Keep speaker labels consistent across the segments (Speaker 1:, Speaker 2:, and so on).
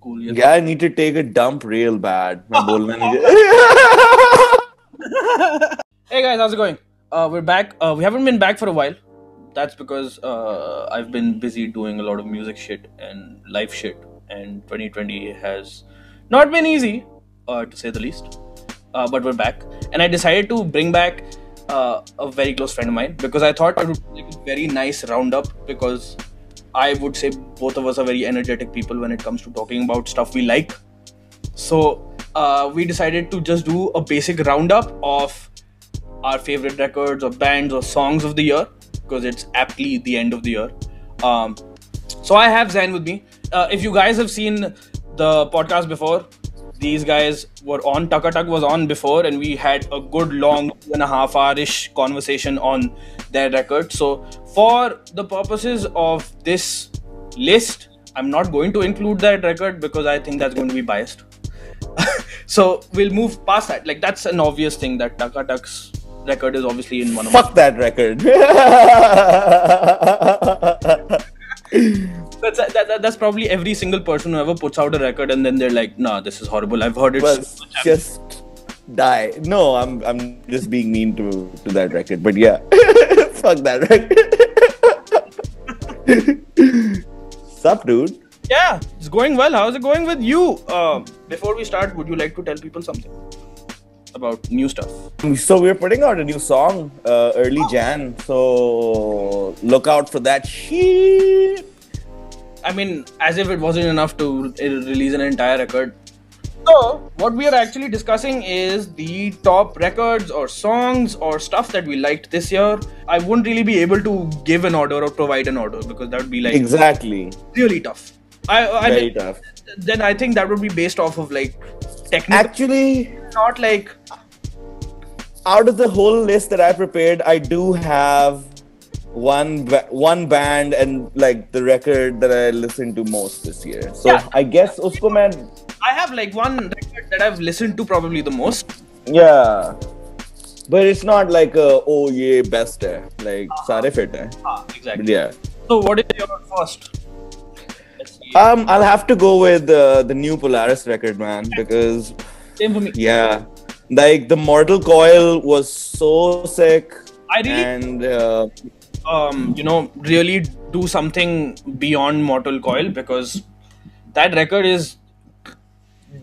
Speaker 1: cool.
Speaker 2: Yeah, I need to take a dump real bad. मैं बोलना नहीं
Speaker 1: Hey guys, how's it going? We're back. We haven't been back for a while. That's because I've been busy doing a lot of music shit and life shit, and 2020 has not been easy, to say the least. But we're back, and I decided to bring back a very close friend of mine because I thought it would be like a very nice roundup, because I would say both of us are very energetic people when it comes to talking about stuff we like. So we decided to just do a basic roundup of our favorite records or bands or songs of the year, because it's aptly the end of the year. So I have Zain with me. If you guys have seen the podcast before, these guys were on. Takatak was on before, and we had a good long 2.5 hour-ish conversation on their record. So for the purposes of this list, I'm not going to include that record because I think that's going to be biased. So we'll move past that. Like, that's an obvious thing that Takatak's record is obviously in one of
Speaker 2: Fuck that record.
Speaker 1: That's probably every single person who ever puts out a record and then they're like, nah, this is horrible. I've heard it.
Speaker 2: Well, just die. No, I'm just being mean to that record. But yeah, fuck that record. Sup, dude?
Speaker 1: Yeah, it's going well. How's it going with you? Before we start, would you like to tell people something about new stuff?
Speaker 2: So we're putting out a new song early Jan. So look out for that shit.
Speaker 1: I mean, as if it wasn't enough to release an entire record. So, what we are actually discussing is the top records or songs or stuff that we liked this year. I wouldn't really be able to give an order or provide an order because that would be like
Speaker 2: exactly
Speaker 1: really tough.
Speaker 2: Very tough.
Speaker 1: Then I think that would be based off of like technical.
Speaker 2: Actually,
Speaker 1: not like
Speaker 2: out of the whole list that I prepared, I do have one band and like the record that I listened to most this year. So yeah, I guess usko main.
Speaker 1: I have like one record that I've listened to probably the most.
Speaker 2: Yeah, but it's not like oh yeah best hai. Like sare fit hai.
Speaker 1: Exactly.
Speaker 2: But yeah.
Speaker 1: So what is your first?
Speaker 2: I'll have to go with the new Polaris record, man, because
Speaker 1: same for me.
Speaker 2: Yeah, like the Mortal Coil was so sick.
Speaker 1: I really really do something beyond Mortal Coil, because that record is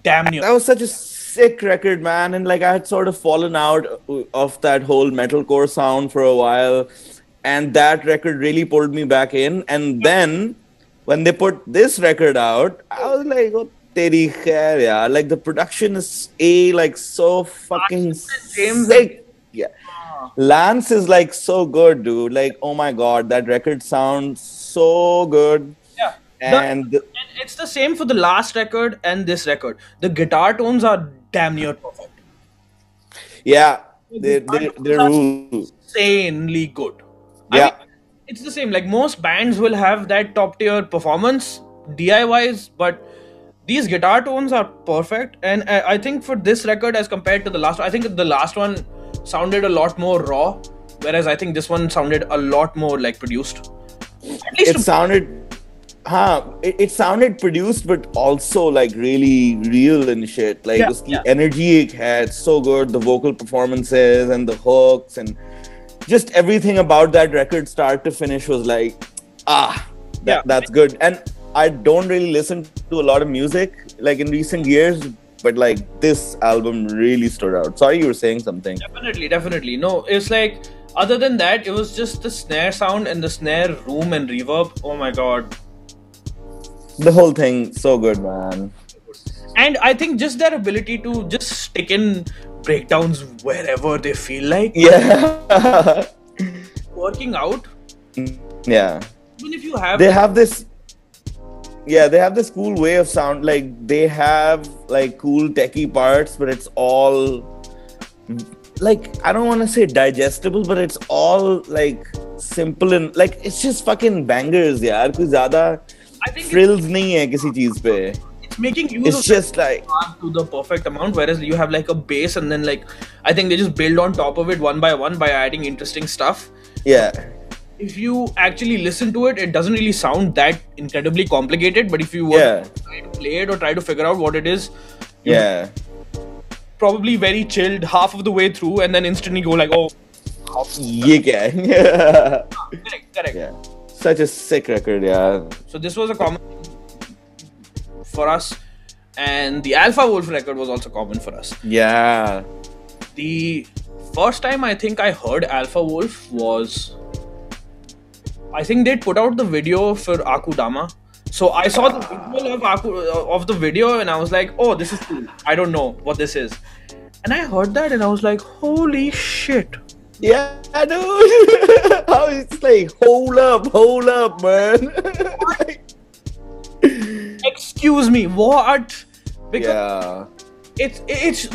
Speaker 1: damn near.
Speaker 2: That was such a sick record, man, and like I had sort of fallen out of that whole metalcore sound for a while, and that record really pulled me back in. And then when they put this record out, I was like, oh, teri khair, yeah. Like the production is like so fucking sick. Yeah. Lance is like so good, dude. Like, oh my god, that record sounds so good.
Speaker 1: Yeah.
Speaker 2: And
Speaker 1: it's the same for the last record and this record. The guitar tones are damn near perfect.
Speaker 2: Yeah, they're
Speaker 1: insanely good.
Speaker 2: Yeah.
Speaker 1: I mean, it's the same. Like most bands will have that top tier performance DIYs, but these guitar tones are perfect. And I think for this record as compared to the last one, I think the last one sounded a lot more raw, whereas I think this one sounded a lot more like produced. At least
Speaker 2: it sounded produced, but also like really real and shit. Like the energy it had, so good. The vocal performances and the hooks and just everything about that record, start to finish, was like, that's good. And I don't really listen to a lot of music like in recent years, but like this album really stood out. Sorry, you were saying something.
Speaker 1: Definitely. No, it's like, other than that, it was just the snare sound and the snare room and reverb. Oh my god.
Speaker 2: The whole thing, so good, man.
Speaker 1: And I think just their ability to just stick in breakdowns wherever they feel like.
Speaker 2: Yeah.
Speaker 1: Working out.
Speaker 2: Yeah.
Speaker 1: Even if you have...
Speaker 2: They have this cool way of sound. Like, they have, like, cool techie parts, but it's all... Like, I don't want to say digestible, but it's all, like, simple and... Like, it's just fucking bangers, yaar. Koi zyada frills nahi hai kisi cheez pe.
Speaker 1: It's making use
Speaker 2: of just like
Speaker 1: to the perfect amount, whereas you have like a base, and then like I think they just build on top of it one by one by adding interesting stuff.
Speaker 2: Yeah.
Speaker 1: if you actually listen to it, it doesn't really sound that incredibly complicated. But if you were to
Speaker 2: Yeah.
Speaker 1: try to play it or try to figure out what it is, you'd be
Speaker 2: Yeah.
Speaker 1: probably very chilled half of the way through, and then instantly go like, "Oh, how?"
Speaker 2: Ye kya?
Speaker 1: Correct, correct.
Speaker 2: Yeah. Such a sick record, yeah.
Speaker 1: So this was a common for us, and the Alpha Wolf record was also common for us.
Speaker 2: Yeah.
Speaker 1: The first time I think I heard Alpha Wolf was, I think they put out the video for Akudama. So I saw the visual of the video and I was like, oh, this is cool. I don't know what this is. And I heard that and I was like, holy shit.
Speaker 2: Yeah, dude. How it's like, hold up, man.
Speaker 1: Excuse me, what? Because
Speaker 2: Yeah.
Speaker 1: it's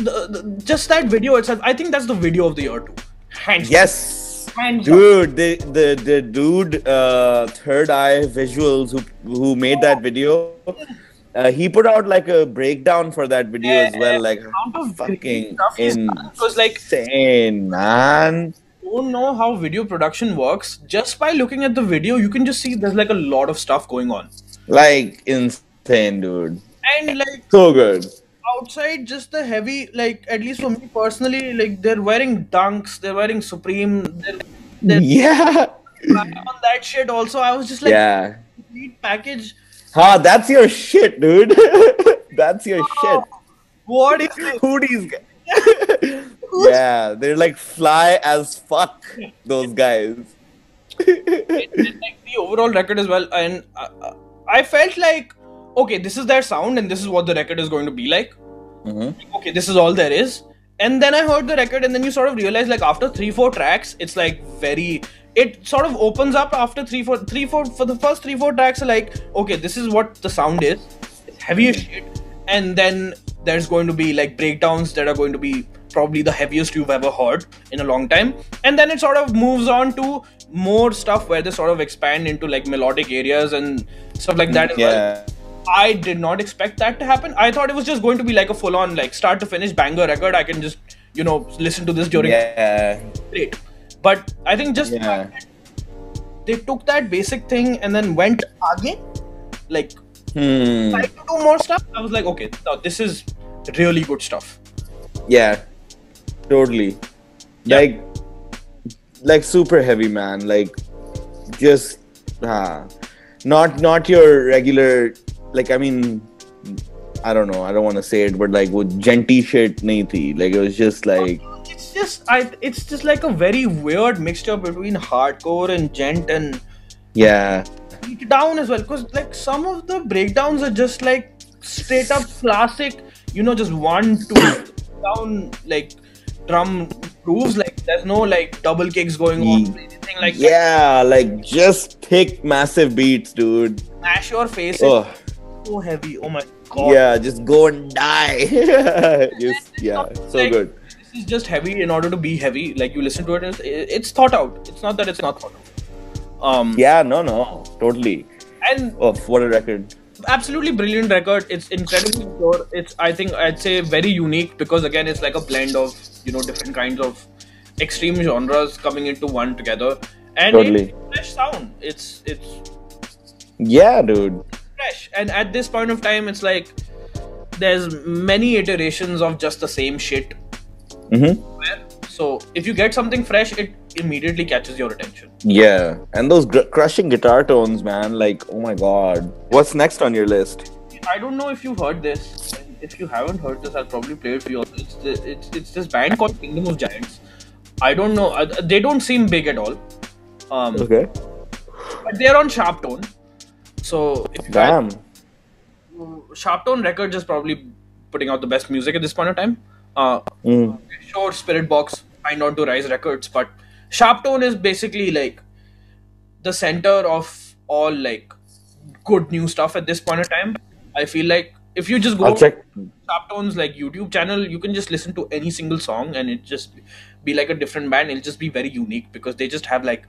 Speaker 1: just that video itself. I think that's the video of the year too. Hands down.
Speaker 2: Yes.
Speaker 1: Hands down.
Speaker 2: Dude, the dude, Third Eye Visuals who made that video, he put out like a breakdown for that video as well. Like
Speaker 1: Amount of
Speaker 2: fucking
Speaker 1: stuff he's done was like,
Speaker 2: insane, man.
Speaker 1: don't know how video production works. Just by looking at the video, you can just see there's like a lot of stuff going on.
Speaker 2: Like insane, dude.
Speaker 1: And like
Speaker 2: So good.
Speaker 1: outside, just the heavy, like at least for me personally, like they're wearing Dunks, they're wearing Supreme, they're
Speaker 2: Yeah.
Speaker 1: on that shit also. I was just like,
Speaker 2: Yeah.
Speaker 1: complete package.
Speaker 2: That's your shit, dude. That's your shit.
Speaker 1: What is this?
Speaker 2: Who these guys? Yeah, they're like fly as fuck, those guys.
Speaker 1: And like the overall record as well. And I felt like, okay, this is their sound and this is what the record is going to be like. Okay, this is all there is. And then I heard the record and then you sort of realize like after 3-4 tracks, it's like very, it sort of opens up after 3-4 for the first 3-4 tracks are like, okay, this is what the sound is. It's heavy as shit. And then there's going to be like breakdowns that are going to be probably the heaviest you've ever heard in a long time. And then it sort of moves on to more stuff where they sort of expand into like melodic areas and stuff like that as well.
Speaker 2: Yeah.
Speaker 1: I did not expect that to happen. I thought it was just going to be like a full-on, like start to finish banger record. I can just, listen to this during.
Speaker 2: Yeah.
Speaker 1: Great. But I think just the fact that they took that basic thing and then went again, like tried to do more stuff. I was like, okay, now this is really good stuff.
Speaker 2: Yeah. Totally.
Speaker 1: Yeah.
Speaker 2: Like super heavy, man. Like just not your regular, like, I mean, I don't know, I don't want to say it, but like with genty shit nahi thi. Like it was just like
Speaker 1: It's just like a very weird mixture between hardcore and gent and
Speaker 2: yeah.
Speaker 1: beat down as well. Because like some of the breakdowns are just like straight up classic, just 1-2 down like drum grooves. Like there's no like double kicks going on or anything like that.
Speaker 2: Yeah, like just thick, massive beats, dude.
Speaker 1: Smash your face.
Speaker 2: Oh.
Speaker 1: It's so heavy. Oh my god.
Speaker 2: Yeah, just go and die. Yeah, so
Speaker 1: Like,
Speaker 2: good.
Speaker 1: This is just heavy in order to be heavy. Like you listen to it, and it's thought out. It's not that it's not thought out.
Speaker 2: Yeah, no, totally.
Speaker 1: And
Speaker 2: Oh, what a record.
Speaker 1: absolutely brilliant record. It's incredibly pure. It's, I think I'd say very unique because again it's like a blend of different kinds of extreme genres coming into one together. And
Speaker 2: Totally.
Speaker 1: it's fresh sound. It's
Speaker 2: Yeah, dude.
Speaker 1: fresh. And at this point of time, it's like there's many iterations of just the same shit. So if you get something fresh, it immediately catches your attention.
Speaker 2: Yeah, and those crushing guitar tones, man. Like, oh my god. What's next on your list?
Speaker 1: I don't know if you've heard this. And if you haven't heard this, I'll probably play it for you. It's this band called Kingdom of Giants. I don't know. They don't seem big at all.
Speaker 2: Okay.
Speaker 1: But they're on Sharptone. So if you
Speaker 2: Damn.
Speaker 1: Sharptone Records is probably putting out the best music at this point of time. Sure, Spiritbox signed on to Rise Records, but Sharptone is basically like the center of all like good new stuff at this point of time. I feel like if you just go
Speaker 2: I'll check.
Speaker 1: Sharptone's like YouTube channel, you can just listen to any single song and it just be like a different band. It'll just be very unique because they just have like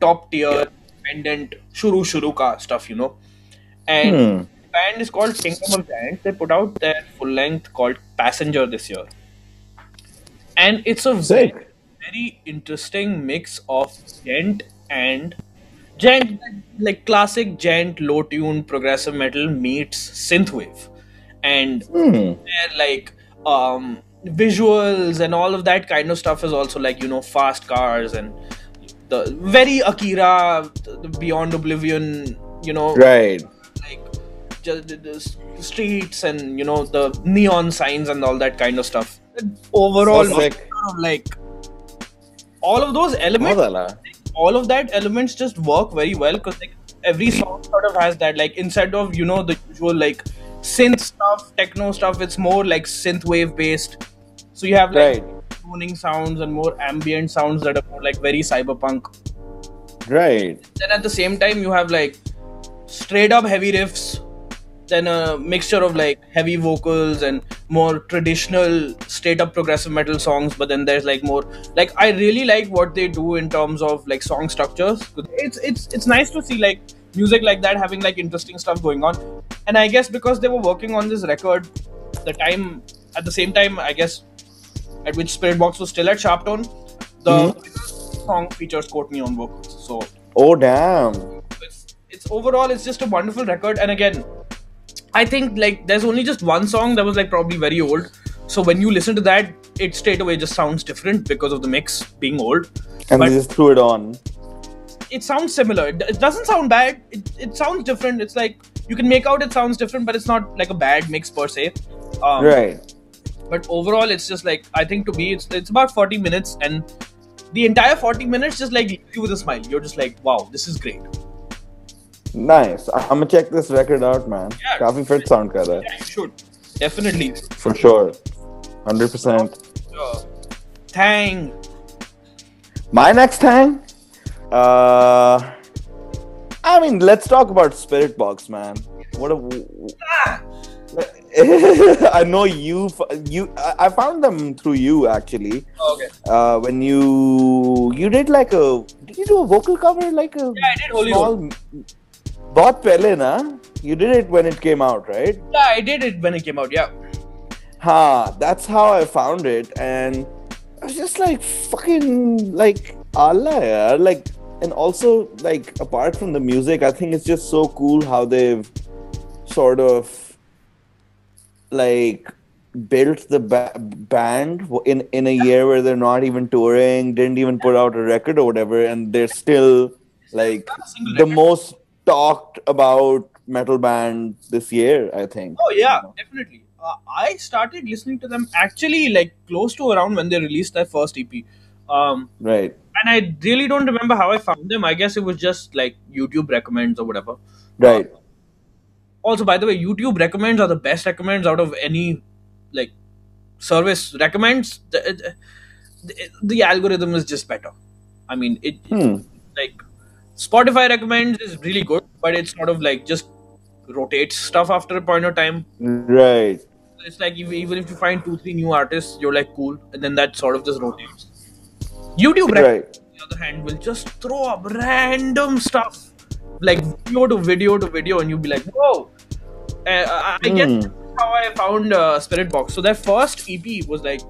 Speaker 1: top tier, independent, shuru ka stuff, And the band is called Kingdom of Giants. They put out their full length called Passenger this year. And it's a very,
Speaker 2: Sick.
Speaker 1: very interesting mix of gent and Gent, like classic gent, low tune progressive metal meets synthwave, and
Speaker 2: Hmm.
Speaker 1: their like visuals and all of that kind of stuff is also like fast cars and the very Akira, the Beyond Oblivion,
Speaker 2: Right.
Speaker 1: like just the streets and the neon signs and all that kind of stuff.
Speaker 2: So
Speaker 1: Overall,
Speaker 2: sick.
Speaker 1: like all of those elements,
Speaker 2: Vodala.
Speaker 1: all of that elements just work very well because like every song sort of has that, like instead of the usual like synth stuff, techno stuff, it's more like synth wave based. So you have like
Speaker 2: Right.
Speaker 1: tuning sounds and more ambient sounds that are more like very cyberpunk.
Speaker 2: Right.
Speaker 1: Then at the same time you have like straight up heavy riffs, then a mixture of like heavy vocals and more traditional straight up progressive metal songs, but then there's like more, like I really like what they do in terms of like song structures. It's nice to see like music like that having like interesting stuff going on. And I guess because they were working on this record the time at the same time, I guess, at which Spiritbox was still at Sharptone, the song features Courtney on vocals. So
Speaker 2: Oh damn.
Speaker 1: it's overall it's just a wonderful record. And again, I think like there's only just one song that was like probably very old, so when you listen to that it straight away just sounds different because of the mix being old,
Speaker 2: And
Speaker 1: but
Speaker 2: they just threw it on.
Speaker 1: it sounds similar. It doesn't sound bad, it sounds different. It's like you can make out it sounds different, but it's not like a bad mix per se.
Speaker 2: Right.
Speaker 1: But overall it's just like, I think to me it's about 40 minutes, and the entire 40 minutes just like leave you with a smile. You're just like, wow, this is great.
Speaker 2: Nice. I'm gonna check this record out, man.
Speaker 1: Yeah.
Speaker 2: काफी fit sound कर रहा है.
Speaker 1: Yeah, you should definitely.
Speaker 2: For sure. 100%.
Speaker 1: Tang.
Speaker 2: My next thing? I mean, let's talk about Spiritbox, man. What a... I know you. I found them through you actually.
Speaker 1: Okay.
Speaker 2: When you did like a, did you do a vocal cover like a?
Speaker 1: Yeah, I did Holy Roll.
Speaker 2: बहुत पहले ना? You did it when it came out, right?
Speaker 1: Yeah, I did it when it came out. Yeah.
Speaker 2: That's how I found it, and I was just like fucking like Allah, yaar. Like, and also like apart from the music, I think it's just so cool how they've sort of like built the band in a year where they're not even touring, didn't even put out a record or whatever, and they're still like the most talked about metal band this year, I think.
Speaker 1: Oh yeah, definitely. I started listening to them actually like close to around when they released their first EP.
Speaker 2: Right.
Speaker 1: And I really don't remember how I found them. I guess it was just like YouTube recommends or whatever.
Speaker 2: Right.
Speaker 1: Also, by the way, YouTube recommends are the best recommends out of any like service. Recommends the algorithm is just better. I mean, it like Spotify recommends is really good, but it's sort of like just rotates stuff after a point of time.
Speaker 2: Right.
Speaker 1: It's like even if you find 2-3 new artists, you're like cool, and then that sort of just rotates. YouTube,
Speaker 2: Right.
Speaker 1: on the other hand, will just throw up random stuff, like video to video to video, and you'll be like, whoa. I guess how I found Spiritbox. So their first EP was like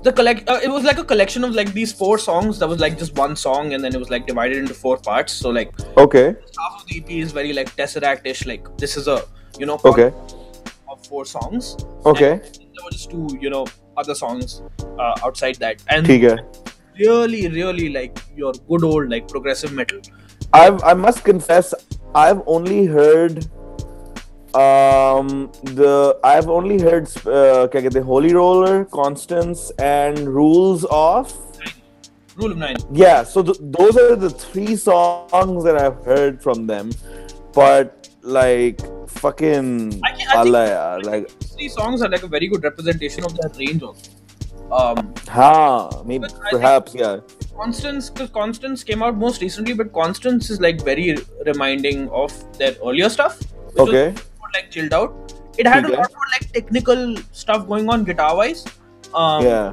Speaker 1: it was like a collection of like these 4 songs that was like just one song, and then it was like divided into 4 parts. So like
Speaker 2: Okay.
Speaker 1: half of the EP is very like Tesseract-ish, like this is a
Speaker 2: Okay.
Speaker 1: of 4 songs.
Speaker 2: Okay.
Speaker 1: And there were just 2 other songs outside that, and
Speaker 2: ठीक है.
Speaker 1: really like your good old like progressive metal.
Speaker 2: I must confess, I've only heard I've only heard क्या कहते हैं, Holy Roller, Constance, and Rules of.
Speaker 1: Rule of 9.
Speaker 2: Yeah, so those are the 3 songs that I've heard from them, but like fucking
Speaker 1: I think
Speaker 2: Allah, yaar, like
Speaker 1: 3 songs are like a very good representation of that range also.
Speaker 2: maybe
Speaker 1: But I
Speaker 2: perhaps yeah.
Speaker 1: Constance, because Constance came out most recently, but Constance is like very reminding of their earlier stuff. Which
Speaker 2: Okay.
Speaker 1: was more, like chilled out. It had a
Speaker 2: Okay.
Speaker 1: lot more like technical stuff going on guitar wise.
Speaker 2: Yeah.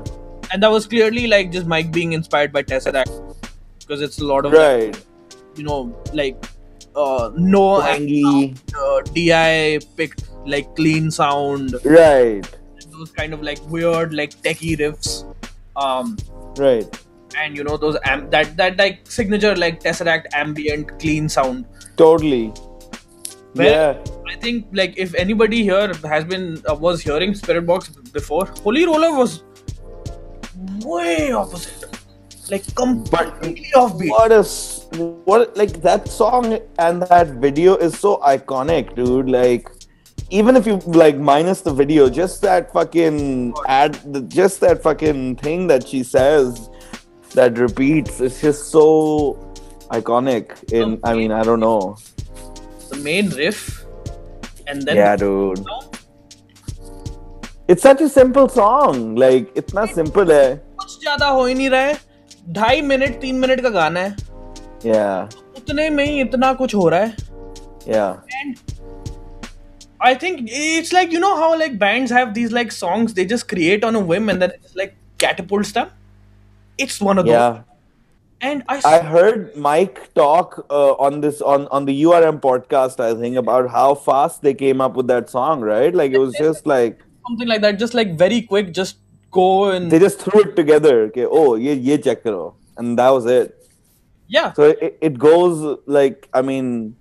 Speaker 1: And that was clearly like just Mike being inspired by Tesseract, because it's a lot of
Speaker 2: Right.
Speaker 1: like no
Speaker 2: Twangy.
Speaker 1: DI picked like clean sound,
Speaker 2: Right.
Speaker 1: those kind of like weird like techie riffs.
Speaker 2: Right.
Speaker 1: and you know those that like signature like Tesseract ambient clean sound.
Speaker 2: Totally.
Speaker 1: Where
Speaker 2: Yeah.
Speaker 1: I think like if anybody here has been was hearing Spiritbox before, Holy Roller was way opposite, like
Speaker 2: But
Speaker 1: completely offbeat.
Speaker 2: what like that song and that video is so iconic, dude. Like even if you like minus the video, just that fucking just that fucking thing that she says that repeats, it's just so iconic. I mean, I don't know.
Speaker 1: The main riff, and then
Speaker 2: Yeah, dude. It's such a simple song. Like इतना simple है.
Speaker 1: कुछ ज्यादा हो ही नहीं रहा है. 2.5 minute 3 minute का गाना है.
Speaker 2: Yeah.
Speaker 1: उतने में ही इतना कुछ हो रहा है.
Speaker 2: Yeah.
Speaker 1: And I think it's like, you know how like bands have these like songs they just create on a whim and then it just like catapults them. It's one of those.
Speaker 2: Yeah.
Speaker 1: And
Speaker 2: I heard Mike talk on this on the URM podcast, I think, about how fast they came up with that song, right? Like it was just like
Speaker 1: something like that, just like very quick, just go and
Speaker 2: they just threw it together. Okay, oh ye check karo, and that was it.
Speaker 1: yeah.
Speaker 2: So it goes like, I mean,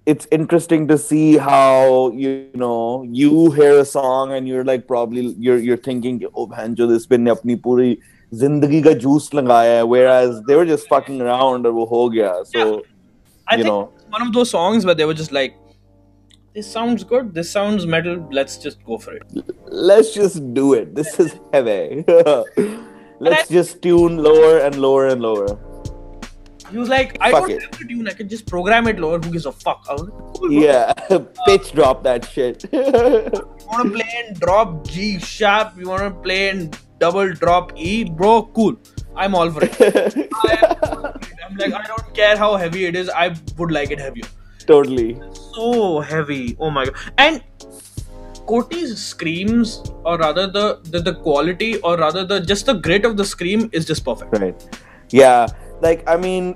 Speaker 2: it's interesting to see how you hear a song and you're like probably you're thinking, oh bhanjo, this been apni puri zindagi ka juice लगाया है, whereas they were just fucking around और वो हो गया. So
Speaker 1: I think it's one of those songs where they were just like, this sounds good, this sounds metal, let's just go for it.
Speaker 2: Let's just do it. This is heavy. Let's just tune lower and lower and lower.
Speaker 1: He was like, I don't have to tune, I can just program it lower, who gives a fuck? I was like, cool,
Speaker 2: yeah, pitch drop that shit.
Speaker 1: You want to play in drop G sharp, you want to play in double drop E, bro, cool. I'm all for it. I'm like, I don't care how heavy it is, I would like it heavier.
Speaker 2: Totally.
Speaker 1: So heavy, oh my god. And Koti's screams, or rather the quality, or rather just the grit of the scream is just perfect.
Speaker 2: Right. Yeah. Like, I mean,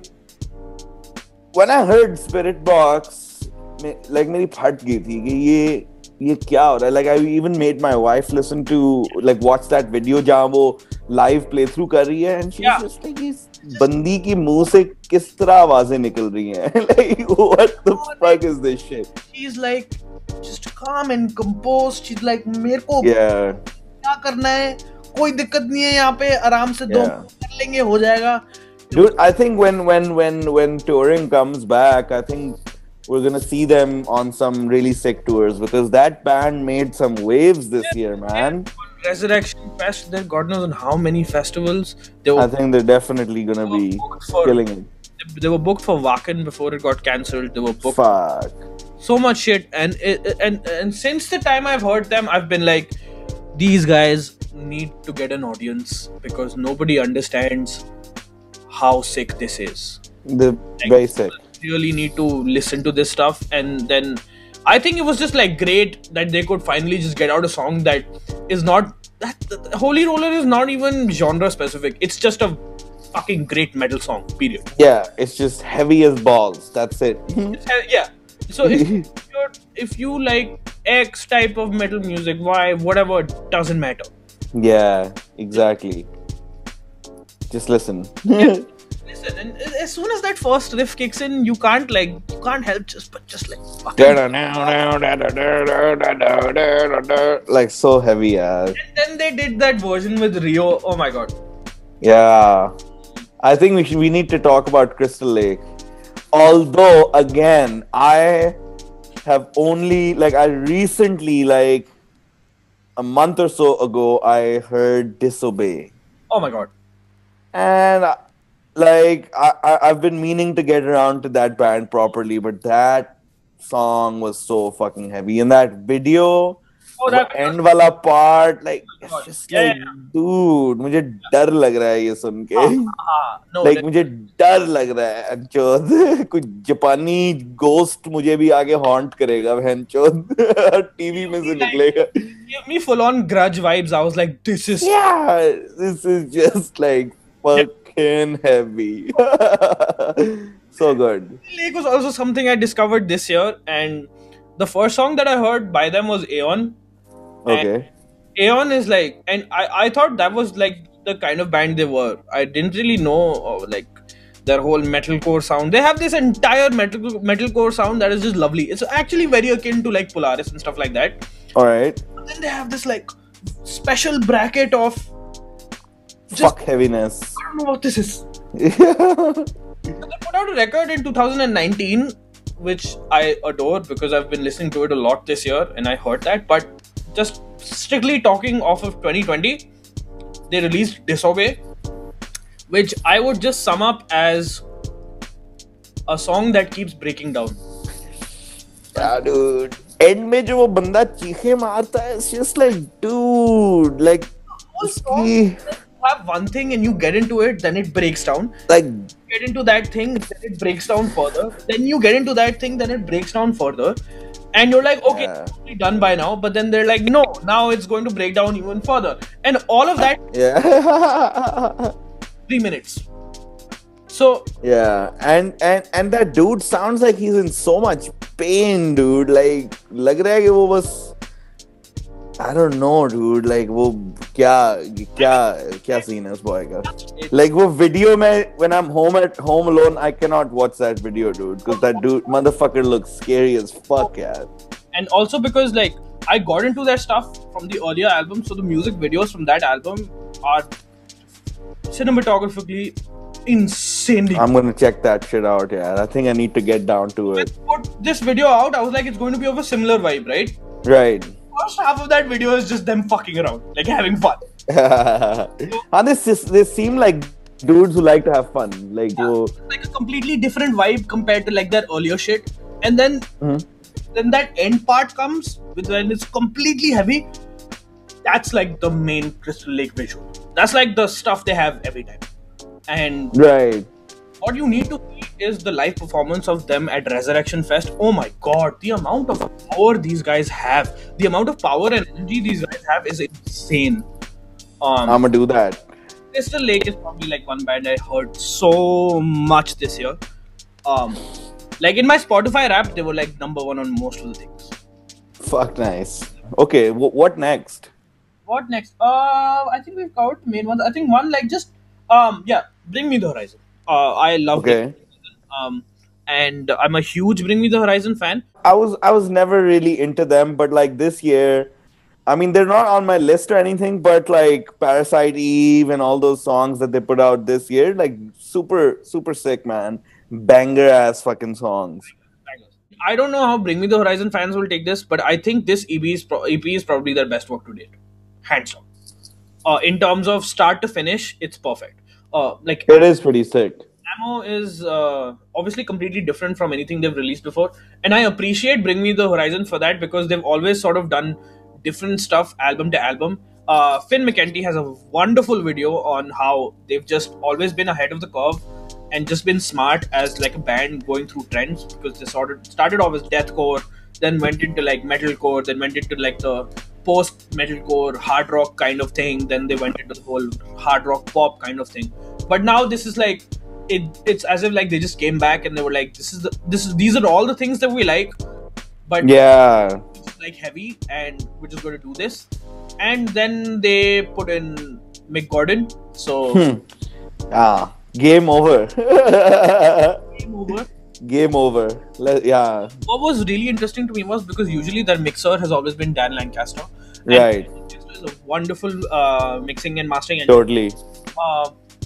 Speaker 2: when I heard Spiritbox, like मेरी फट गई थी कि ये क्या हो रहा है. Like I even made my wife listen to like watch that video जहाँ वो live playthrough कर रही है, and she's just like, इस बंदी की मुंह से किस तरह आवाजें निकल रही हैं. Like what the fuck is this shit?
Speaker 1: She's like just calm and composed. She's like मेरे को क्या करना है, कोई दिक्कत नहीं है यहाँ पे, आराम से 2 कर लेंगे, हो जाएगा.
Speaker 2: Dude, I think when touring comes back, I think we're gonna see them on some really sick tours, because that band made some waves this year, man.
Speaker 1: Resurrection Fest, there God knows on how many festivals.
Speaker 2: I think they're definitely gonna be killing it.
Speaker 1: They were booked for Wacken before it got cancelled. They were booked.
Speaker 2: Fuck.
Speaker 1: So much shit, and since the time I've heard them, I've been like, these guys need to get an audience because nobody understands how sick this is.
Speaker 2: The basic.
Speaker 1: Really need to listen to this stuff, and then I think it was just like great that they could finally just get out a song that is not that Holy Roller is not even genre specific. It's just a fucking great metal song. Period.
Speaker 2: Yeah, it's just heavy as balls. That's it.
Speaker 1: Yeah. So if you like X type of metal music, Y, whatever, it doesn't matter.
Speaker 2: Yeah, exactly. Just listen.
Speaker 1: Yeah. Listen, and as soon as that first riff kicks in, you can't help just like
Speaker 2: like so heavy, yeah.
Speaker 1: And then they did that version with Rio. Oh my god.
Speaker 2: Yeah, I think we need to talk about Crystal Lake. Although again, I have only I recently a month or so ago I heard Disobey.
Speaker 1: Oh my god.
Speaker 2: And I've been meaning to get around to that band properly, but that song was so fucking heavy. And that video, that end wala part, it's just dude, मुझे डर लग रहा है ये सुन के. मुझे डर लग रहा है अंचोद. कुछ जापानी गोस्ट मुझे भी आगे हॉन्ट करेगा भैंचोद. टीवी में से निकलेगा.
Speaker 1: Give me full on Grudge vibes. I was like, this is
Speaker 2: just fucking heavy. So good.
Speaker 1: Lake was also something I discovered this year, and the first song that I heard by them was Aeon.
Speaker 2: Okay.
Speaker 1: Aeon is and I thought that was the kind of band they were. I didn't really know like their whole metalcore sound. They have this entire metalcore sound that is just lovely. It's actually very akin to like Polaris and stuff like that.
Speaker 2: All right.
Speaker 1: But then they have this like special bracket of just,
Speaker 2: fuck heaviness.
Speaker 1: I don't know what this is. They put out a record in 2019, which I adore because I've been listening to it a lot this year, and I heard that. But just strictly talking off of 2020, they released Disobey, which I would just sum up as a song that keeps breaking down.
Speaker 2: Yeah, dude. End में जो वो बंदा चीखे मारता है, it's just like, dude, like,
Speaker 1: Whole song, you have one thing and you get into it, then it breaks down.
Speaker 2: Like,
Speaker 1: get into that thing, then it breaks down further. Then you get into that thing, then it breaks down further. And you're like, okay, it's probably done by now. But then they're like, no, now it's going to break down even further. And all of that, 3 minutes. So
Speaker 2: yeah, and that dude sounds like he's in so much pain, dude. Like, लग रहा है कि वो बस, I don't know, dude. Like, वो क्या scene है उस boy का? Like, वो video में, when I'm home alone, I cannot watch that video, dude, because that dude motherfucker looks scary as fuck, yeah.
Speaker 1: And also because like I got into that stuff from the earlier album, so the music videos from that album are cinematographically insanely.
Speaker 2: I'm gonna check that shit out, yeah. I think I need to get down to it.
Speaker 1: When I put this video out, I was like, it's going to be of a similar vibe, right?
Speaker 2: Right.
Speaker 1: First half of that video is just them fucking around, like having fun.
Speaker 2: And they seem like dudes who like to have fun. Like,
Speaker 1: like a completely different vibe compared to like their earlier shit. And then then that end part comes with when it's completely heavy. That's like the main Crystal Lake visual. That's like the stuff they have every time. And
Speaker 2: right.
Speaker 1: What you need to see is the live performance of them at Resurrection Fest. Oh my god, the amount of power these guys have, the amount of power and energy these guys have is insane.
Speaker 2: I'm gonna do that.
Speaker 1: Crystal Lake is probably like one band I heard so much this year. Like in my Spotify rap, they were like number one on most of the things.
Speaker 2: Fuck nice. Okay, what next?
Speaker 1: What next? I think we've covered the main ones. I think one like just Bring Me the Horizon. I love it. And I'm a huge Bring Me the Horizon fan.
Speaker 2: I was never really into them, but like this year, I mean, they're not on my list or anything, but like Parasite Eve and all those songs that they put out this year, like super, super sick, man. Banger ass fucking songs.
Speaker 1: I don't know how Bring Me the Horizon fans will take this, but I think this EP is probably their best work to date. Hands down. In terms of start to finish, it's perfect. Like
Speaker 2: it is pretty sick.
Speaker 1: Ammo is obviously completely different from anything they've released before, and I appreciate Bring Me the Horizon for that because they've always sort of done different stuff album to album. Finn McKenty has a wonderful video on how they've just always been ahead of the curve and just been smart as like a band going through trends, because they sort of started off as deathcore, then went into like metalcore, then went into like the post metalcore hard rock kind of thing, then they went into the whole hard rock pop kind of thing. But now this is like it's as if like they just came back and they were like, these are all the things that we like, but
Speaker 2: yeah,
Speaker 1: it's like heavy and we're just going to do this. And then they put in Mick Gordon, so
Speaker 2: game over. Game over. Yeah.
Speaker 1: What was really interesting to me was because usually their mixer has always been Dan Lancaster.
Speaker 2: Right.
Speaker 1: It's a wonderful mixing and mastering engine.
Speaker 2: Totally.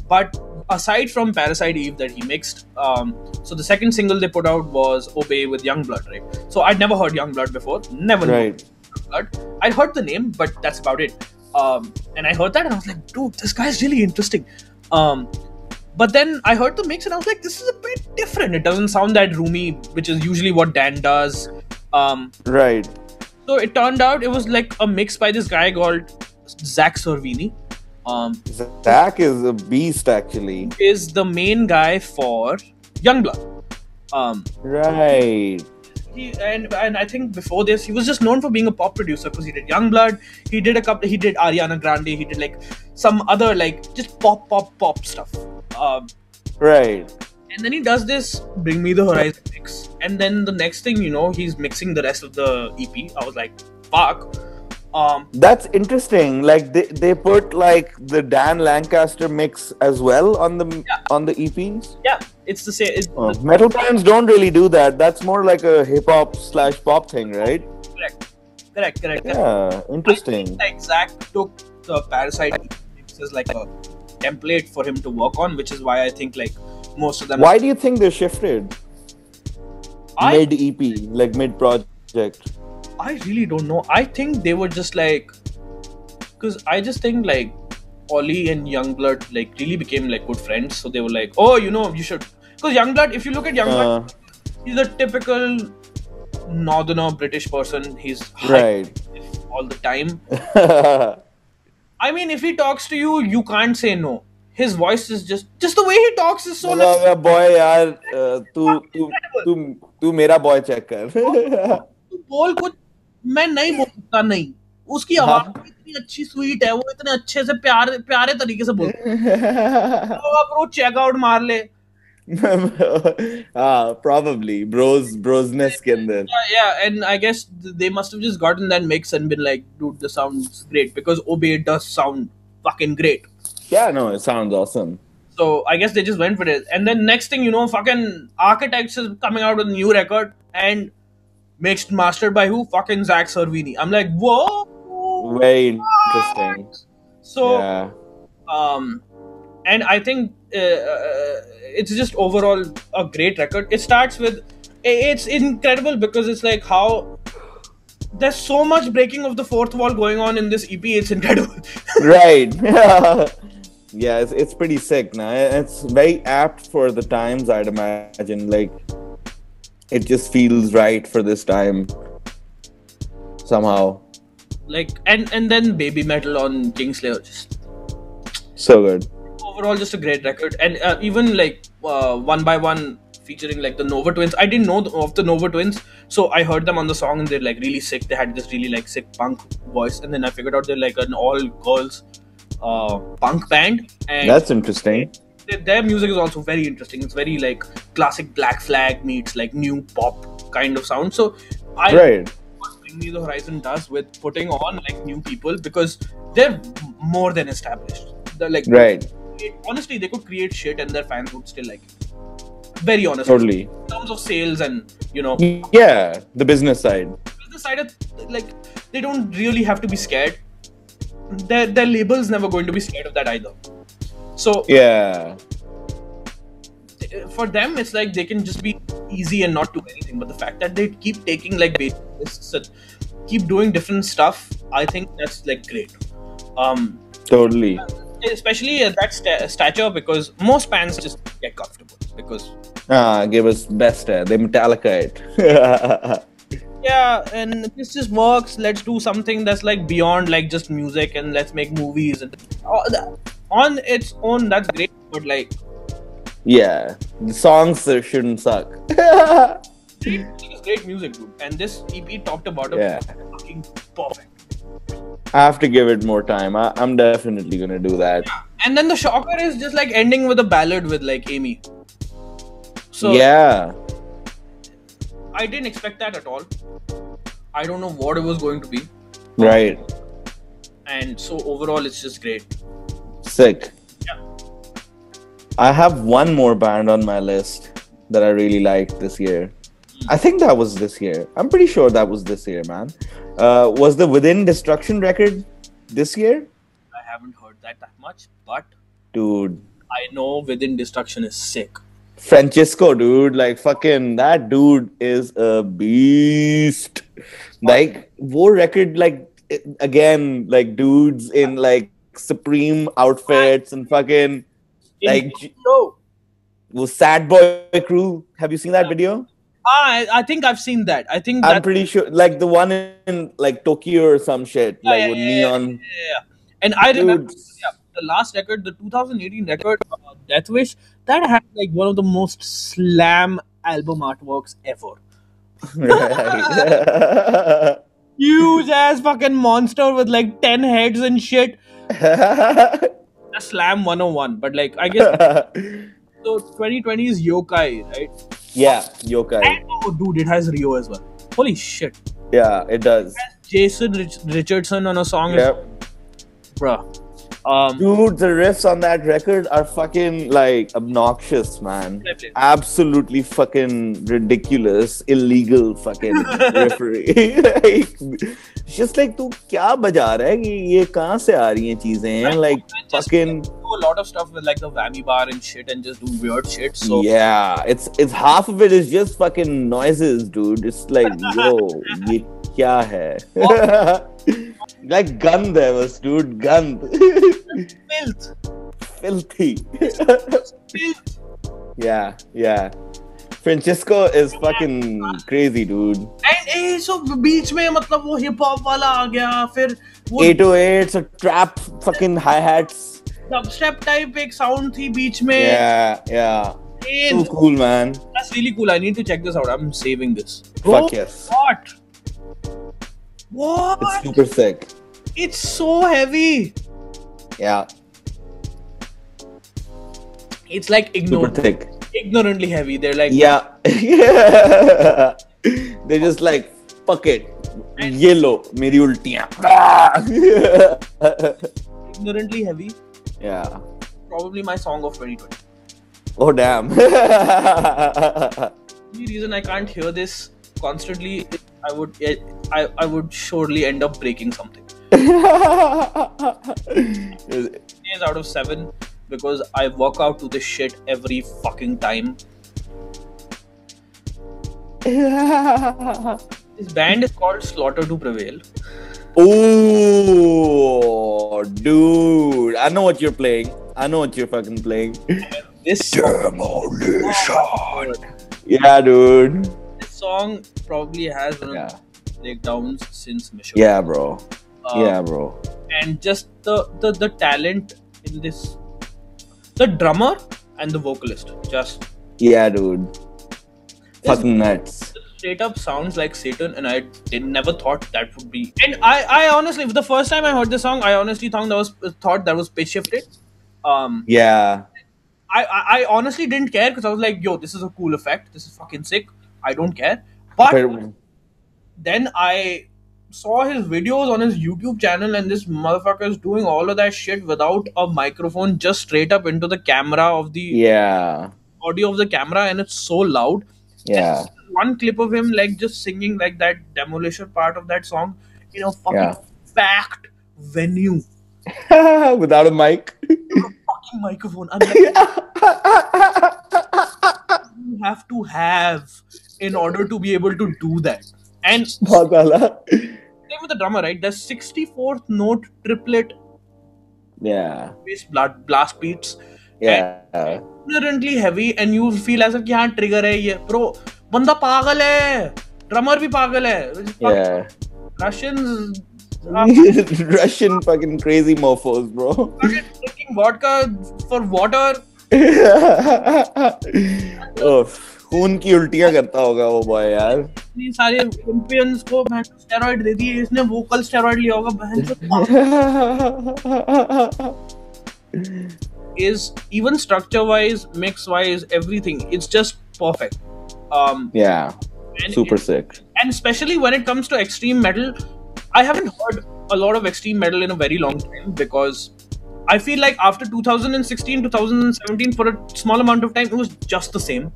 Speaker 1: But aside from Parasite Eve that he mixed, so the second single they put out was Obey with Youngblood, right? So I'd never heard Youngblood before. Never knew Youngblood. I'd heard the name, but that's about it. And I heard that and I was like, dude, this guy's really interesting. But then I heard the mix and I was like, this is a bit different. It doesn't sound that roomy, which is usually what Dan does.
Speaker 2: Right.
Speaker 1: So it turned out it was like a mix by this guy called Zach Servini.
Speaker 2: Zach is a beast, actually.
Speaker 1: Is the main guy for Youngblood.
Speaker 2: Right.
Speaker 1: And I think before this he was just known for being a pop producer because he did Youngblood, he did Ariana Grande, he did like some other like just pop stuff.
Speaker 2: Right.
Speaker 1: And then he does this Bring Me the Horizon mix, and then the next thing you know, he's mixing the rest of the EP. I was like, fuck.
Speaker 2: That's interesting. Like they put like the Dan Lancaster mix as well on the
Speaker 1: Yeah,
Speaker 2: EPs.
Speaker 1: yeah, it's the same. It's
Speaker 2: Metal bands don't really do that. That's more like a hip hop / pop thing, right?
Speaker 1: correct, correct, correct, correct.
Speaker 2: Yeah,
Speaker 1: I think
Speaker 2: interesting.
Speaker 1: like Zach took the Parasite mix as like a template for him to work on, which is why I think like most of them.
Speaker 2: Why do you think they shifted
Speaker 1: I
Speaker 2: mid EP, like mid project?
Speaker 1: I really don't know. I think they were just like, because I just think like Ollie and Youngblood like really became like good friends. So they were like, oh, you should. Because Youngblood, if you look at
Speaker 2: Uh,
Speaker 1: Youngblood, he's a typical northerner British person. He's high
Speaker 2: right.
Speaker 1: all the time. I mean, if he talks to you, you can't say no. His voice is just the way he talks is so like
Speaker 2: boy यार तू तू
Speaker 1: incredible.
Speaker 2: तू तू मेरा boy check कर
Speaker 1: तू बोल कुछ, मैं नहीं बोल सकता नहीं. उसकी आवाज इतनी अच्छी स्वीट है, वो इतने अच्छे से प्यारे प्यारे तरीके से बोलता है. तो अप्रोच चेकआउट मार ले.
Speaker 2: probably brosness के अंदर.
Speaker 1: Yeah, and I guess they must have just gotten that mix and been like, dude, this sounds great because Obey does sound fucking great.
Speaker 2: Yeah, no, it sounds awesome.
Speaker 1: So I guess they just went for it. And then next thing you know, fucking Architects is coming out with a new record and mixed mastered by who? Fucking Zach Servini. I'm like, whoa.
Speaker 2: Very interesting.
Speaker 1: So,
Speaker 2: Yeah.
Speaker 1: And I think it's just overall a great record. It starts with, it's incredible because it's like how there's so much breaking of the fourth wall going on in this EP. It's incredible.
Speaker 2: Right. Yeah, it's pretty sick now. It's very apt for the times, I'd imagine. Like, it just feels right for this time somehow.
Speaker 1: Like, and then Baby Metal on Kingslayer, just
Speaker 2: So good.
Speaker 1: overall just a great record. And even like One by One featuring like the Nova Twins. I didn't know of the Nova Twins, so I heard them on the song and they're like really sick. They had this really like sick punk voice, and then I figured out they're like an all girls punk band. And
Speaker 2: That's interesting.
Speaker 1: their music is also very interesting. It's very like classic Black Flag meets like new pop kind of sound. So I
Speaker 2: Right.
Speaker 1: what Bring Me the Horizon does with putting on like new people, because they're more than established. They're like
Speaker 2: Right.
Speaker 1: honestly, they could create shit and their fans would still like it. Very honest.
Speaker 2: Totally.
Speaker 1: In terms of sales and
Speaker 2: Yeah, the business side.
Speaker 1: business side, like they don't really have to be scared. Their label's never going to be scared of that either. So
Speaker 2: Yeah.
Speaker 1: for them, it's like they can just be easy and not do anything. But the fact that they keep taking like basic risks and keep doing different stuff, I think that's like great.
Speaker 2: Totally.
Speaker 1: Especially at that stature, because most bands just get comfortable because
Speaker 2: Give us best. They Metallica it.
Speaker 1: yeah, and this just works. Let's do something that's like beyond like just music, and let's make movies and on its own, that's great. But like,
Speaker 2: Yeah, the songs shouldn't suck.
Speaker 1: it's great music, dude. And this EP topped the bottom.
Speaker 2: Yeah.
Speaker 1: Fucking perfect.
Speaker 2: I have to give it more time. I'm definitely gonna do that.
Speaker 1: And then the shocker is just like ending with a ballad with like Amy. So
Speaker 2: Yeah.
Speaker 1: I didn't expect that at all. I don't know what it was going to be.
Speaker 2: Right.
Speaker 1: And so overall, it's just great.
Speaker 2: Sick.
Speaker 1: Yeah.
Speaker 2: I have one more band on my list that I really liked this year. I think that was this year. I'm pretty sure that was this year, man. Was the Within Destruction record this year?
Speaker 1: I haven't heard that much, but
Speaker 2: Dude,
Speaker 1: I know Within Destruction is sick.
Speaker 2: Francisco, dude, like fucking that dude is a beast. Like, wo record, like again, like dudes in like Supreme outfits and fucking like
Speaker 1: No.
Speaker 2: was Sad Boy Crew. Have you seen that video?
Speaker 1: I think I've seen that. I think
Speaker 2: I'm
Speaker 1: that.
Speaker 2: pretty sure, like the one in like Tokyo or some shit, like with neon.
Speaker 1: Yeah. And I remember
Speaker 2: Dude.
Speaker 1: the last record, the 2018 record, Death Wish, that had like one of the most slam album artworks ever.
Speaker 2: Right.
Speaker 1: Huge ass fucking monster with like 10 heads and shit. A slam 101. But like, I guess so 2020 is Yokai, right?
Speaker 2: Yeah, Yokai.
Speaker 1: And, oh, dude, it has Rio as well. Holy shit.
Speaker 2: Yeah, it does.
Speaker 1: Jason Richardson on a song is,
Speaker 2: Yep.
Speaker 1: bruh.
Speaker 2: Dude, the riffs on that record are fucking like obnoxious, man. Absolutely fucking ridiculous, illegal fucking riffery. Like, it's just like, तू क्या बजा रहा है कि ये कहाँ से आ रही हैं चीजें? Like fucking
Speaker 1: do a lot of stuff with like the whammy bar and shit and just do weird shit. So
Speaker 2: yeah, it's half of it is just fucking noises, dude. It's like, yo, ये क्या है? Like gand hai was, dude, gand.
Speaker 1: filth.
Speaker 2: Filthy.
Speaker 1: Filth.
Speaker 2: Yeah. Francisco is fucking crazy, dude.
Speaker 1: And so बीच में मतलब वो hip hop वाला आ गया, फिर वो
Speaker 2: 808s or trap fucking hi-hats.
Speaker 1: dubstep type एक sound थी बीच में.
Speaker 2: Yeah. So cool, man.
Speaker 1: That's really cool. I need to check this out. I'm saving this.
Speaker 2: Fuck yes.
Speaker 1: What?
Speaker 2: It's super sick.
Speaker 1: It's so heavy.
Speaker 2: Yeah.
Speaker 1: It's like
Speaker 2: Super thick.
Speaker 1: Ignorantly heavy. They're like
Speaker 2: yeah. They're just like, fuck it. ये लो मेरी उल्टियां.
Speaker 1: Ignorantly heavy.
Speaker 2: Yeah.
Speaker 1: Probably my song of 2020.
Speaker 2: Oh damn.
Speaker 1: The reason I can't hear this constantly, I would surely end up breaking something. 8 out of 7 because I work out to this shit every fucking time. This band is called Slaughter to Prevail.
Speaker 2: Oh, dude. I know what you're playing. I know what you're fucking playing.
Speaker 1: This
Speaker 2: Demolition. Yeah, dude.
Speaker 1: This song probably has one of the breakdowns since Mission.
Speaker 2: Yeah, bro.
Speaker 1: And just the talent in this, the drummer and the vocalist, just
Speaker 2: dude. Fucking nuts.
Speaker 1: Straight up sounds like Satan, and I never thought that would be. And I honestly, the first time I heard this song, I honestly thought that was pitch shifted.
Speaker 2: Yeah.
Speaker 1: I honestly didn't care because I was like, yo, this is a cool effect. This is fucking sick. I don't care. But then I saw his videos on his YouTube channel, and this motherfucker is doing all of that shit without a microphone, just straight up into the camera of the audio of the camera, and it's so loud.
Speaker 2: Yeah.
Speaker 1: One clip of him like just singing like that Demolisher part of that song in a fucking packed venue
Speaker 2: without a mic.
Speaker 1: Fucking microphone. I'm like, you have to have in order to be able to do that. And same with the drummer, right? The 64th note triplet.
Speaker 2: Yeah.
Speaker 1: Bass blast beats.
Speaker 2: Yeah.
Speaker 1: Ignorantly heavy, and you feel as if यहाँ trigger है ये. Bro, बंदा पागल है. Drummer भी पागल है.
Speaker 2: Yeah.
Speaker 1: Russians.
Speaker 2: Russian fucking crazy mofos, bro.
Speaker 1: Fucking drinking vodka for water.
Speaker 2: Oh, खून की उल्टियां करता होगा वो बॉय यार.
Speaker 1: इतनी सारे ओलंपियंस को स्टेरॉइड दे दिए, इसने वोकल स्टेरॉइड लिया होगा बहन से. Is even structure wise, mix wise, everything, it's just perfect.
Speaker 2: Super sick.
Speaker 1: And especially when it comes to extreme metal, I haven't heard a lot of extreme metal in a very long time, because I feel like after 2016, 2017, for a small amount of time, it was just the same.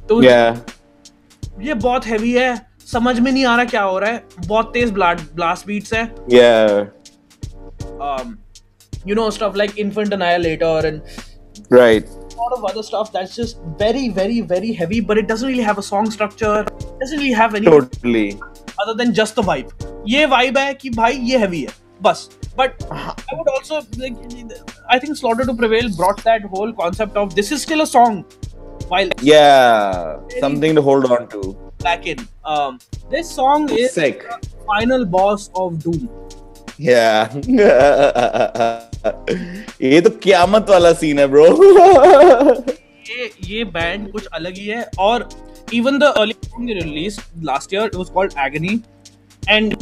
Speaker 1: तो ये बहुत heavy है, समझ में नहीं आ रहा क्या हो रहा है, बहुत तेज blast beats है. You know, stuff like Infant Annihilator and a lot of other stuff that's just very, very, very heavy, but it doesn't really have a song structure. It doesn't really have anything other than just the vibe. ये vibe है कि भाई ये heavy है, बस. But I would also like, I think Slaughter to Prevail brought that whole concept of this is still a song, while
Speaker 2: something to hold on to.
Speaker 1: Back in this song is
Speaker 2: sick.
Speaker 1: The final boss of Doom.
Speaker 2: ये तो क़यामत वाला scene है bro.
Speaker 1: ये band कुछ अलग ही है. और even the early song they released last year, it was called Agony, and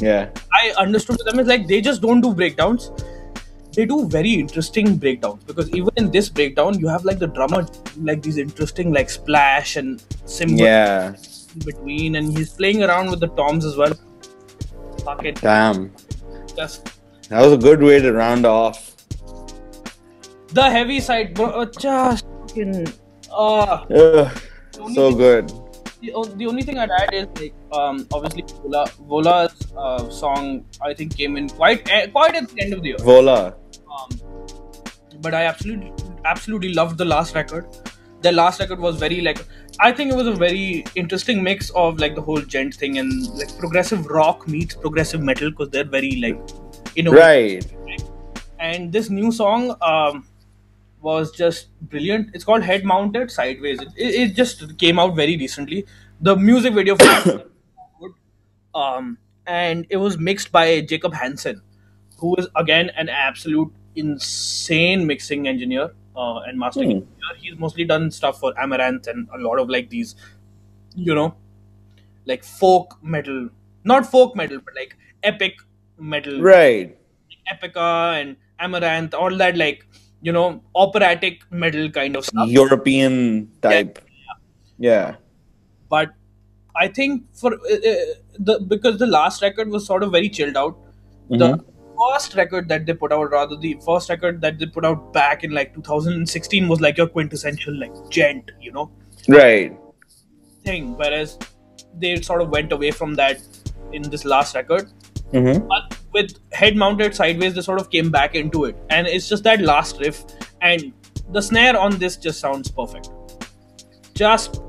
Speaker 1: I understood them as like they just don't do breakdowns, they do very interesting breakdowns, because even in this breakdown you have like the drummer like these interesting like splash and cymbals in between, and he's playing around with the toms as well. fucking
Speaker 2: Damn.
Speaker 1: just
Speaker 2: That was a good way to round off.
Speaker 1: the heavy side, bro. Just fucking uh
Speaker 2: Ugh,
Speaker 1: the only
Speaker 2: so
Speaker 1: thing
Speaker 2: good.
Speaker 1: the only thing I'd add is like obviously Vola's song I think came in quite at the end of the year.
Speaker 2: Vola.
Speaker 1: But I absolutely loved the last record. The last record was very like I think it was a very interesting mix of like the whole gent thing and like progressive rock meets progressive metal because they're very like innovative.
Speaker 2: Right.
Speaker 1: And this new song was just brilliant. It's called Head Mounted Sideways. It just came out very recently. The music video for it is good. And it was mixed by Jacob Hansen, who is again an absolute insane mixing engineer and mastering
Speaker 2: Hmm.
Speaker 1: engineer. He's mostly done stuff for Amaranth and a lot of like these, you know, like folk metal, not folk metal, but like epic metal,
Speaker 2: Right.
Speaker 1: Epica and Amaranth, all that like operatic metal kind of stuff.
Speaker 2: European
Speaker 1: Yeah,
Speaker 2: type. Yeah.
Speaker 1: but I think for the because the last record was sort of very chilled out. The
Speaker 2: Mm-hmm.
Speaker 1: first record that they put out, rather the first record that they put out back in like 2016 was like your quintessential like gent,
Speaker 2: Right.
Speaker 1: thing. Whereas they sort of went away from that in this last record.
Speaker 2: Mm-hmm.
Speaker 1: But with Head Mounted Sideways, they sort of came back into it, and it's just that last riff and the snare on this just sounds perfect. Just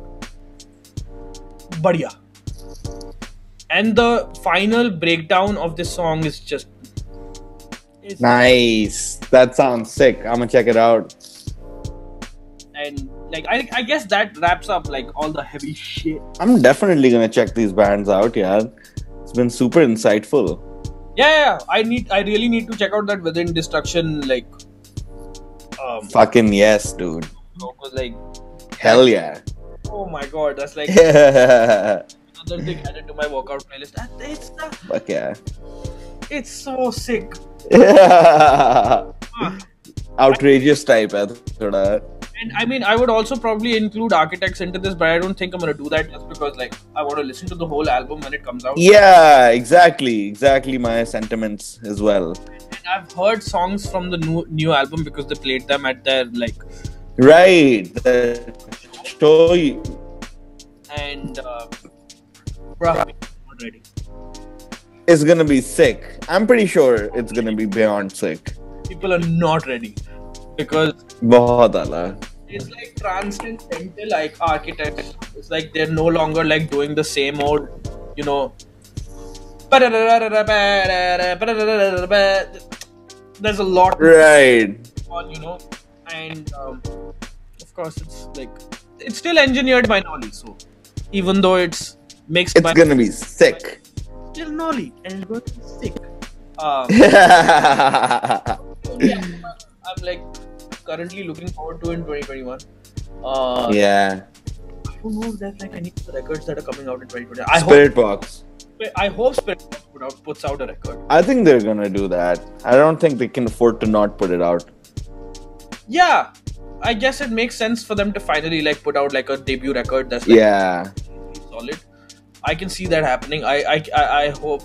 Speaker 1: badhiya. And the final breakdown of this song is just
Speaker 2: Nice. That sounds sick. I'm gonna check it out.
Speaker 1: and like I guess that wraps up like all the heavy shit.
Speaker 2: I'm definitely gonna check these bands out, yeah. It's been super insightful.
Speaker 1: Yeah. I really need to check out that Within Destruction like
Speaker 2: Fucking yes, dude.
Speaker 1: because like
Speaker 2: Hell yeah.
Speaker 1: oh my god, that's like
Speaker 2: Fuck
Speaker 1: another thing added to my workout playlist.
Speaker 2: yeah.
Speaker 1: It's so sick.
Speaker 2: Outrageous type है थोड़ा.
Speaker 1: And I mean, I would also probably include Architects into this, but I don't think I'm gonna do that just because like I want to listen to the whole album when it comes out.
Speaker 2: Yeah, exactly my sentiments as well.
Speaker 1: And I've heard songs from the new album because they played them at their like
Speaker 2: Right. The show you.
Speaker 1: and bruh, I'm not ready.
Speaker 2: Is gonna be sick. I'm pretty sure it's gonna be beyond sick.
Speaker 1: People are not ready because
Speaker 2: बहुत आला.
Speaker 1: it's like transcendental like Architects. It's like they're no longer like doing the same old, there's a lot
Speaker 2: Right.
Speaker 1: on, and of course it's like it's still engineered by Nolly, so even though it's mixed
Speaker 2: It's
Speaker 1: by
Speaker 2: gonna be sick.
Speaker 1: still Nolly and it's going to be sick. Yeah, I'm like currently looking forward to in 2021.
Speaker 2: Yeah.
Speaker 1: I don't know if there's like any records that are coming out in 2020.
Speaker 2: Spiritbox.
Speaker 1: I hope Spiritbox puts out a record.
Speaker 2: I think they're gonna do that. I don't think they can afford to not put it out.
Speaker 1: Yeah, I guess it makes sense for them to finally like put out like a debut record that's like
Speaker 2: Yeah.
Speaker 1: solid. I can see that happening. I hope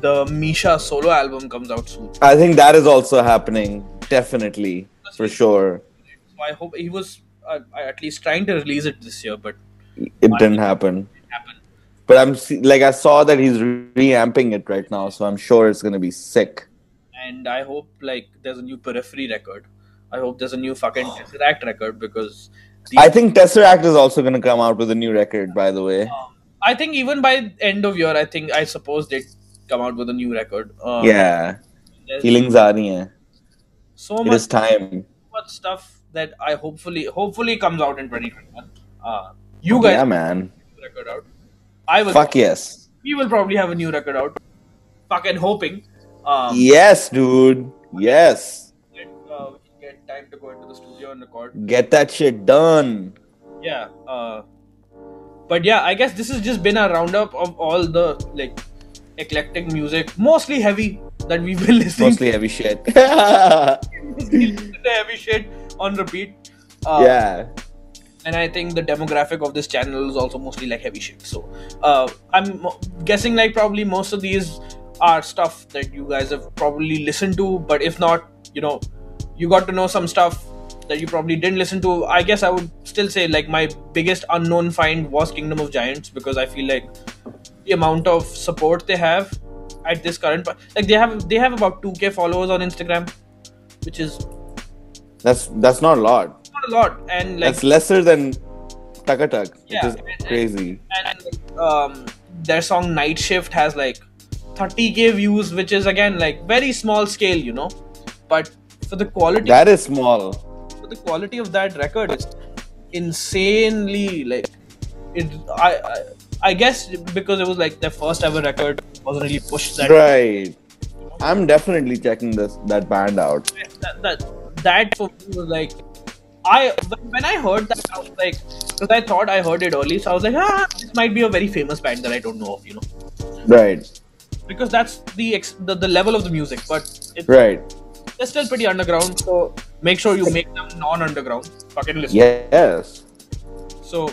Speaker 1: the Misha solo album comes out soon.
Speaker 2: I think that is also happening. Definitely. For sure.
Speaker 1: So I hope he was at least trying to release it this year, but
Speaker 2: It didn't happen.
Speaker 1: it happened.
Speaker 2: But I saw that he's reamping it right now, so I'm sure it's gonna be sick.
Speaker 1: And I hope like there's a new Periphery record. I hope there's a new fucking Tesseract record because
Speaker 2: I think Tesseract is also gonna come out with a new record, by the way.
Speaker 1: I think even by end of year, I suppose they'd come out with a new record.
Speaker 2: Yeah.
Speaker 1: There's
Speaker 2: Feelings aa rahi hain.
Speaker 1: so
Speaker 2: It is time.
Speaker 1: much stuff that I hopefully comes out in 2021. You guys
Speaker 2: Yeah,
Speaker 1: have
Speaker 2: man.
Speaker 1: a new record out. I will.
Speaker 2: Fuck yes.
Speaker 1: We will probably have a new record out. Fucking hoping.
Speaker 2: Yes, dude. Yes.
Speaker 1: We can get time to go into the studio and record.
Speaker 2: Get that shit done.
Speaker 1: Yeah. But yeah, I guess this has just been a roundup of all the like eclectic music, mostly heavy that we've been listening.
Speaker 2: Mostly heavy shit.
Speaker 1: The heavy shit on repeat.
Speaker 2: Yeah.
Speaker 1: And I think the demographic of this channel is also mostly like heavy shit. So I'm guessing like probably most of these are stuff that you guys have probably listened to, but if not, you got to know some stuff that you probably didn't listen to. I guess I would still say like my biggest unknown find was Kingdom of Giants, because I feel like the amount of support they have at this current, like they have about 2K followers on Instagram, which is
Speaker 2: That's not a lot.
Speaker 1: not a lot, and like
Speaker 2: That's lesser than Takatak, which
Speaker 1: yeah,
Speaker 2: is crazy.
Speaker 1: their song Night Shift has like 30K views, which is again like very small scale, but for the quality
Speaker 2: That is small.
Speaker 1: for the quality of that record, it's insanely like it. I guess because it was like their first ever record, wasn't really pushed that.
Speaker 2: Right. I'm definitely checking that band out.
Speaker 1: That for me was like, when I heard that, I was like, because I thought I heard it early, so I was like, this might be a very famous band that I don't know of,
Speaker 2: Right.
Speaker 1: because that's the level of the music, but
Speaker 2: Right.
Speaker 1: they're still pretty underground. So make sure you make them non-underground. Fucking listen.
Speaker 2: Yes.
Speaker 1: So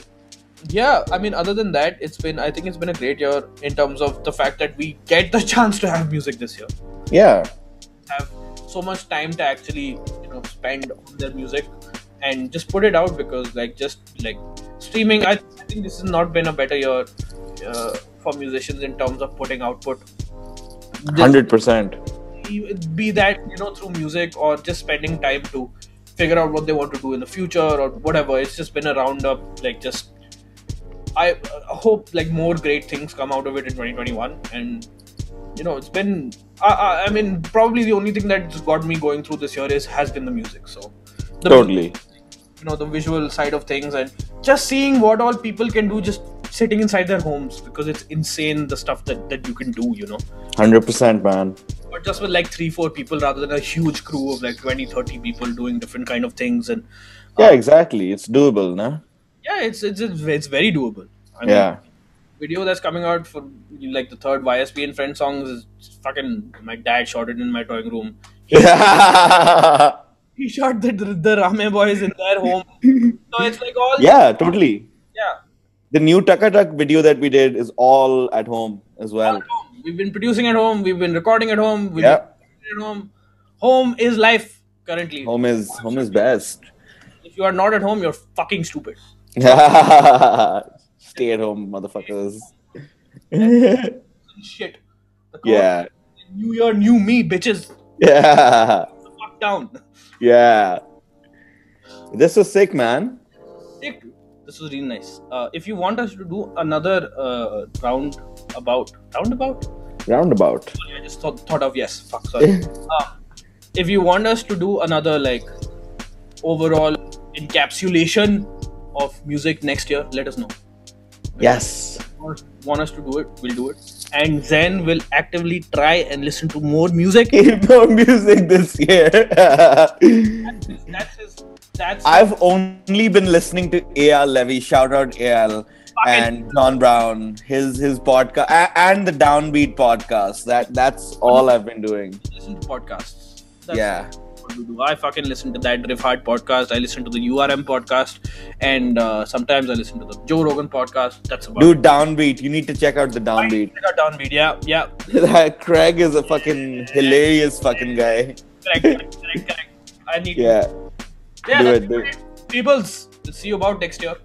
Speaker 1: yeah, I mean, other than that, I think it's been a great year in terms of the fact that we get the chance to have music this year.
Speaker 2: Yeah.
Speaker 1: Have so much time to actually spend on their music and just put it out, because just streaming, I think this has not been a better year for musicians in terms of putting output.
Speaker 2: 100%.
Speaker 1: Be that through music or just spending time to figure out what they want to do in the future or whatever. It's just been a roundup. I hope more great things come out of it in 2021, and it's been I mean, probably the only thing that's got me going through this year has been the music. So
Speaker 2: Totally.
Speaker 1: the visual side of things, and just seeing what all people can do just sitting inside their homes, because it's insane the stuff that you can do,
Speaker 2: 100%, man.
Speaker 1: but just with 3-4 people rather than a huge crew of 20-30 people doing different kind of things. And
Speaker 2: Yeah, exactly. It's doable, nah?
Speaker 1: yeah, it's very doable. I mean,
Speaker 2: Yeah.
Speaker 1: video that's coming out for the third YSP and Friends songs is fucking, my dad shot it in my drawing room. He shot the Rame boys in their home. So it's all
Speaker 2: Yeah, totally.
Speaker 1: yeah.
Speaker 2: The new Takatak video that we did is all at home as well.
Speaker 1: All at home. We've been producing at home, we've been recording at home, we've
Speaker 2: Yeah.
Speaker 1: been at home. Home is life currently.
Speaker 2: Home is best.
Speaker 1: If you are not at home, you're fucking stupid.
Speaker 2: Stay at home, motherfuckers.
Speaker 1: Shit. The
Speaker 2: Yeah.
Speaker 1: New year, new me, bitches.
Speaker 2: Yeah.
Speaker 1: Fuck down.
Speaker 2: Yeah. This was sick, man.
Speaker 1: Sick. This was really nice. If you want us to do another roundabout.
Speaker 2: Roundabout.
Speaker 1: I just thought of yes. Fuck, sorry. If you want us to do another overall encapsulation of music next year, let us know.
Speaker 2: Yes.
Speaker 1: Want us to do it, we'll do it. And Zain will actively try and listen to more music.
Speaker 2: No music this year.
Speaker 1: That's
Speaker 2: I've only been listening to A.L. Levy. Shout out A.L. and John Brown. His podcast and the Downbeat podcast. That's all I've been doing.
Speaker 1: Listen to podcasts. That's
Speaker 2: Yeah.
Speaker 1: what we do. I fucking listen to that Riff Hard podcast. I listen to the URM podcast, and sometimes I listen to the Joe Rogan podcast. That's about
Speaker 2: Dude, Downbeat. You need to check out the Downbeat.
Speaker 1: Downbeat. Yeah.
Speaker 2: Craig is a fucking hilarious fucking guy.
Speaker 1: Correct. I need.
Speaker 2: Yeah.
Speaker 1: Yeah,
Speaker 2: Do
Speaker 1: that's
Speaker 2: it.
Speaker 1: Peoples, we'll see you about next year.